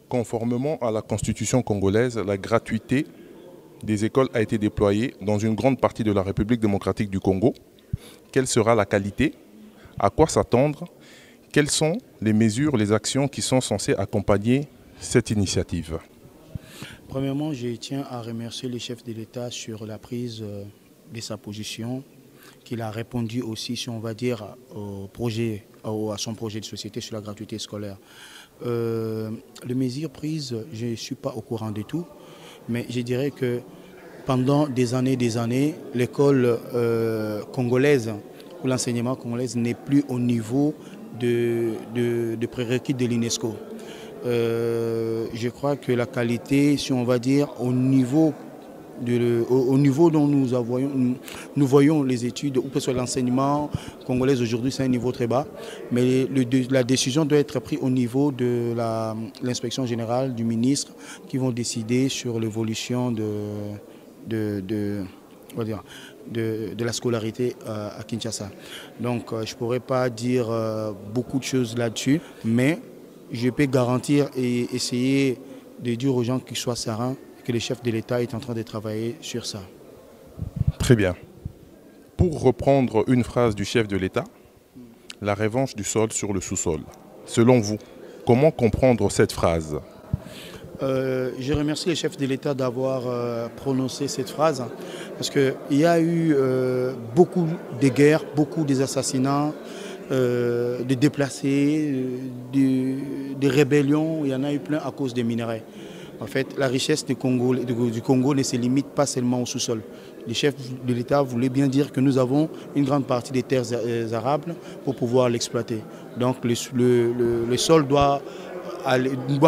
Conformément à la Constitution congolaise, la gratuité des écoles a été déployée dans une grande partie de la République démocratique du Congo. Quelle sera la qualité? À quoi s'attendre? Quelles sont les mesures, les actions qui sont censées accompagner cette initiative? Premièrement, je tiens à remercier le chef de l'État sur la prise de sa position, qu'il a répondu aussi, si on va dire, à son projet de société sur la gratuité scolaire. Les mesures prises, je ne suis pas au courant de tout, mais je dirais que pendant des années, l'école congolaise ou l'enseignement congolais n'est plus au niveau de prérequis de l'UNESCO. Je crois que la qualité, si on va dire, au niveau dont nous voyons les études, ou que ce soit l'enseignement congolais aujourd'hui, c'est un niveau très bas. Mais la décision doit être prise au niveau de l'inspection générale du ministre qui vont décider sur l'évolution de la scolarité à Kinshasa. Donc je ne pourrais pas dire beaucoup de choses là-dessus, mais je peux garantir et essayer de dire aux gens qu'ils soient sereins que le chef de l'État est en train de travailler sur ça. Très bien. Pour reprendre une phrase du chef de l'État, la revanche du sol sur le sous-sol. Selon vous, comment comprendre cette phrase? Je remercie le chef de l'État d'avoir prononcé cette phrase parce qu'il y a eu beaucoup de guerres, beaucoup d'assassinats, de déplacés, de rébellions. Il y en a eu plein à cause des minerais. En fait, la richesse du Congo ne se limite pas seulement au sous-sol. Le chef de l'État voulait bien dire que nous avons une grande partie des terres arables pour pouvoir l'exploiter. Donc le sol doit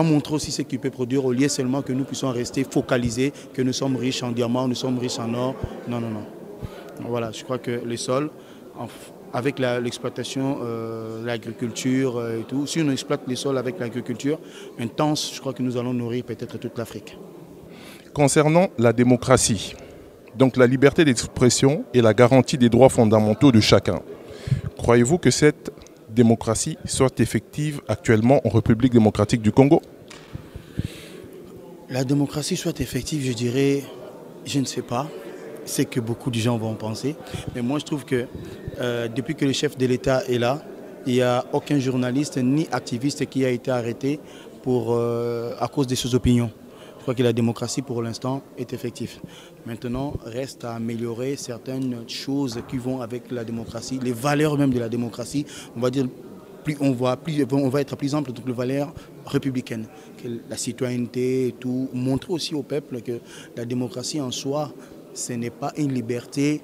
montrer aussi ce qu'il peut produire au lieu seulement que nous puissions rester focalisés, que nous sommes riches en diamants, nous sommes riches en or. Non, non, non. Voilà, je crois que le sol, avec l'exploitation, l'agriculture et tout, si on exploite les sols avec l'agriculture intense, je crois que nous allons nourrir peut-être toute l'Afrique. Concernant la démocratie, donc la liberté d'expression et la garantie des droits fondamentaux de chacun, croyez-vous que cette démocratie soit effective actuellement en République démocratique du Congo? La démocratie soit effective, je dirais, je ne sais pas. C'est que beaucoup de gens vont penser. Mais moi, je trouve que depuis que le chef de l'État est là, il n'y a aucun journaliste ni activiste qui a été arrêté à cause de ses opinions. Je crois que la démocratie, pour l'instant, est effective. Maintenant, reste à améliorer certaines choses qui vont avec la démocratie, les valeurs même de la démocratie. On va dire, on va être plus ample dans les valeurs républicaines, la citoyenneté et tout. Montrer aussi au peuple que la démocratie en soi, ce n'est pas une liberté,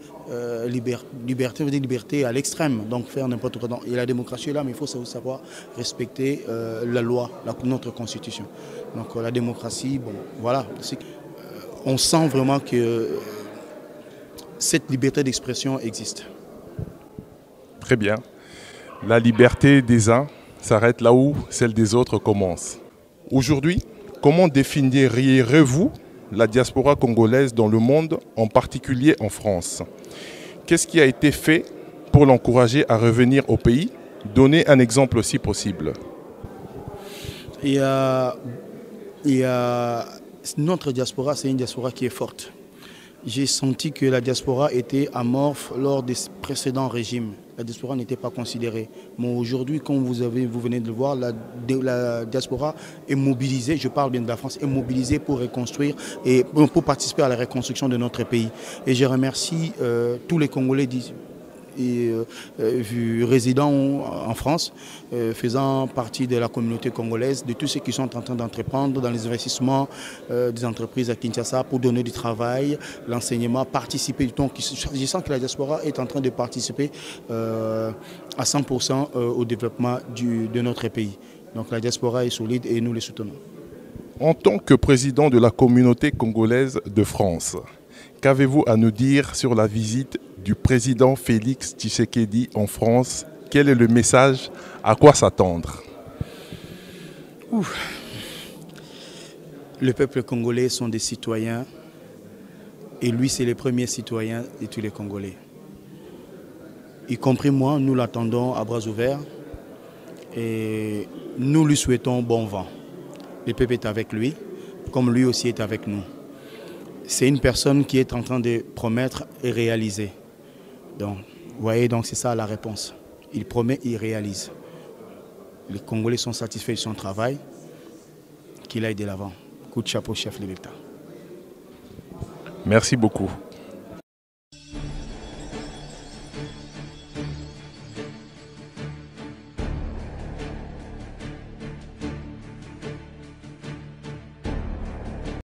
liberté à l'extrême, donc faire n'importe quoi. Et la démocratie est là, mais il faut savoir respecter la loi, notre constitution. Donc la démocratie, bon, voilà. On sent vraiment que cette liberté d'expression existe. Très bien. La liberté des uns s'arrête là où celle des autres commence. Aujourd'hui, comment définiriez-vous la diaspora congolaise dans le monde, en particulier en France? Qu'est-ce qui a été fait pour l'encourager à revenir au pays? Donnez un exemple si possible. Notre diaspora, c'est une diaspora qui est forte. J'ai senti que la diaspora était amorphe lors des précédents régimes. La diaspora n'était pas considérée. Mais aujourd'hui, comme vous venez de le voir, la diaspora est mobilisée, je parle bien de la France, est mobilisée pour reconstruire et pour participer à la reconstruction de notre pays. Et je remercie tous les Congolais résidant en France, faisant partie de la communauté congolaise, de tous ceux qui sont en train d'entreprendre dans les investissements des entreprises à Kinshasa pour donner du travail, l'enseignement, participer. Donc, je sens que la diaspora est en train de participer à 100% au développement de notre pays. Donc la diaspora est solide et nous les soutenons. En tant que président de la communauté congolaise de France, qu'avez-vous à nous dire sur la visite du président Félix Tshisekedi en France? Quel est le message? À quoi s'attendre? Le peuple congolais sont des citoyens et lui c'est le premier citoyen de tous les Congolais. Y compris moi, nous l'attendons à bras ouverts et nous lui souhaitons bon vent. le peuple est avec lui, comme lui aussi est avec nous. C'est une personne qui est en train de promettre et réaliser. Donc, vous voyez, donc c'est ça la réponse. Il promet, il réalise. Les Congolais sont satisfaits de son travail, qu'il aille de l'avant. Coup de chapeau, chef de l'État. Merci beaucoup.